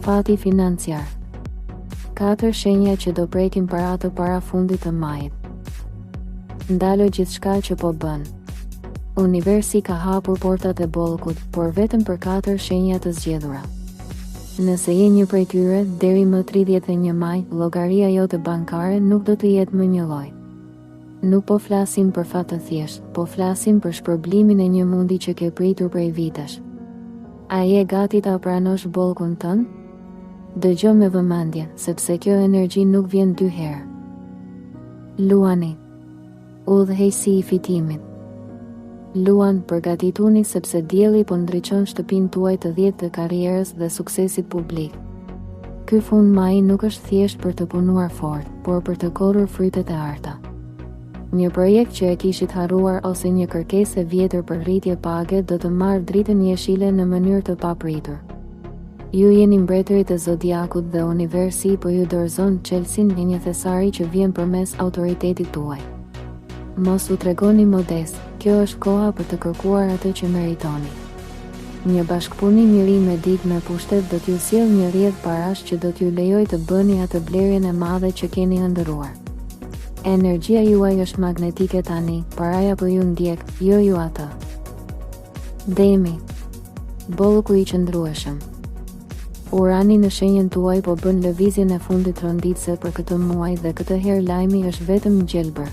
Fati financiar. 4 shenja që do prekin paratë para fundit të majit. Ndalo gjithçka që po bën. Universi ka hapur portat e bollkut, por vetëm për 4 shenja të zgjedhura. Nëse je një prej tyre, deri më 31 maj, llogaria jote bankare nuk do të jetë më një lloj. Nuk po flasim për fat të thjesht, po flasim për shpërblimin e një mundi që ke pritur prej vitesh. A je gati ta pranosh bollkun tënd? Dëgjo me vëmendje, sepse kjo energji nuk vjen 2 herë. Luani. Udhëheqësi i fitimit. Luan, përgatituni sepse dielli po ndriçon shtëpinë tuaj të 10 të karrierës dhe suksesit publik. Ky fund maji nuk është thjesht për të punuar fort, por për të korrur frytet e arta. Një projekt që e kishit harruar ose një kërkesë e vjetër për rritje page do të marrë dritën jeshile në mënyrë të papritur. Ju jeni mbretërit e zodiakut dhe universi po ju dorëzon çelësin në një thesari që vjen përmes autoritetit tuaj. Mos u tregoni modest, kjo është koha për të kërkuar atë që meritoni. Një bashkëpunim i ri me dikë me pushtet do t'ju sjellë një rrjedh parash që do t'ju lejojë të bëni atë blerjen e madhe që keni ëndërruar. Energjia juaj është magnetike tani, paraja po ju ndjek, jo ju atë. Demi. Bollku i qëndrueshëm. Urani në shenjën tuaj po bën lëvizjen e fundit rënditse për këtë muaj dhe këtë herë lajmi është vetëm një gjelbër.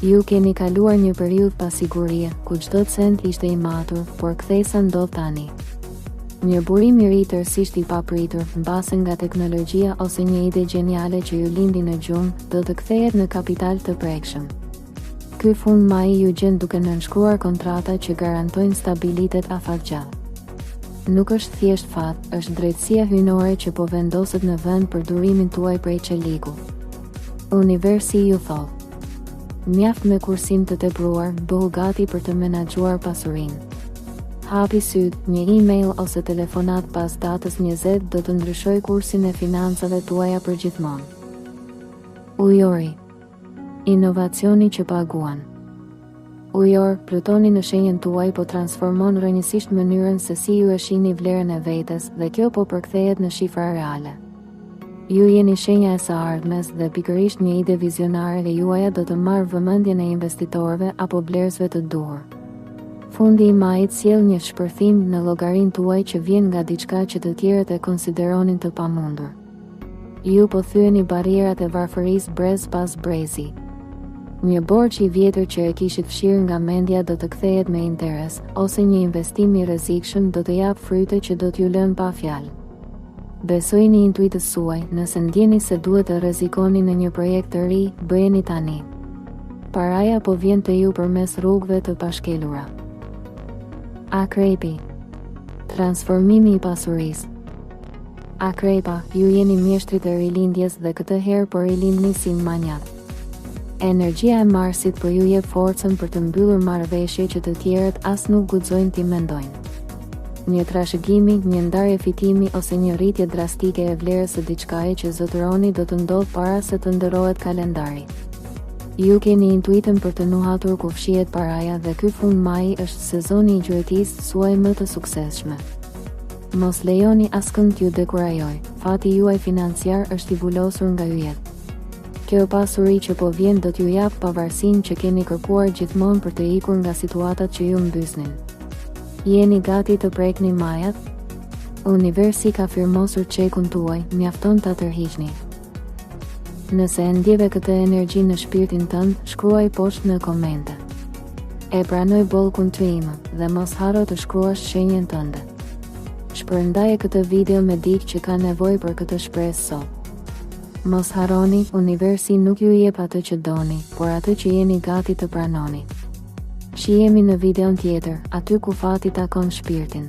Ju keni kaluar një periudhë pasigurie, ku çdo cent ishte i matur, por kthesa ndodh tani. Një burim i ri tërësisht i papritur, mbase nga teknologjia ose një ide geniale që ju lindi në gjumë, do të kthehet në kapital të prekshëm. Ky fund maji ju gjen duke nënshkruar kontrata që garantojnë stabilitet afatgjat. Nuk është thjesht fat, është drejtësia hyjnore që po vendoset në vend për durimin tuaj prej çeliku. Universi ju thotë: mjaft me kursim të tepruar, bëhu gati për të menaxhuar pasurinë. Hapi syt, një email ose telefonat pas datës 20 do të ndryshoj kursin e financave tuaja përgjithmonë. Ujori. Inovacioni që paguan. Ujor, Plutoni në shenjën tuaj po transformon rrënjësisht mënyrën se si ju e shihni vlerën e vetes dhe kjo po përkthehet në shifra reale. Ju jeni shenja e së ardhmes dhe pikërisht një ide vizionare e juaja do të marrë vëmendjen e investitorëve apo blerësve të duhur. Fundi i majit sjell një shpërthim në llogarinë tuaj që vjen nga diçka që të tjerët e konsideronin të pamundur. Ju po thyeni barrierat e varfërisë brez pas brezi. Një borxh i vjetër që e kishit fshirë nga mendja do të kthehet me interes, ose një investim i rrezikshëm do të jap fryte që do t'ju lënë pa fjalë. Besojini intuitës suaj, nëse ndjeni se duhet të rrezikoni në një projekt të ri, bëjeni tani. Paraja po vjen te ju përmes rrugëve të pashkelura. Akrepi. Transformimi i pasurisë. Akrepa, ju jeni mjeshtrit e rilindjes dhe këtë herë po rilindni si manjat. Energjia e Marsit po ju jep forcën për të mbyllur marrëveshje që të tjerët as nuk guxojnë t'i mendojnë. Një trashëgimi, një ndarje fitimi ose një rritje drastike e vlerës së diçkaje që zotëroni do të ndodhë para se të ndërrohet kalendari. Ju keni intuitën për të nuhatur ku fshihet paraja dhe ky fund maji është sezoni i gjuetisë suaj më të suksesshme. Mos lejoni askënd t'ju dekurajoj, fati juaj financiar është i vulosur nga yjet. Kjo pasuri që po vjen do t'ju jap pavarësinë që keni kërkuar gjithmonë për të ikur nga situatat që ju mbysnin. Jeni gati të prekni majat? Universi ka firmosur çekun tuaj, mjafton ta tërhiqni. Nëse e ndjeve këtë energji në shpirtin tënd, shkruaj poshtë në komente. E pranoj bollkun tim dhe mos harro të shkruash shenjën tënde. Shpërndaje këtë video me dikë që ka nevojë për këtë shpresë sot. Mos harroni, universi nuk ju jep atë që doni, por atë që jeni gati të pranoni. Shihemi në videon tjetër, aty ku fati takon shpirtin.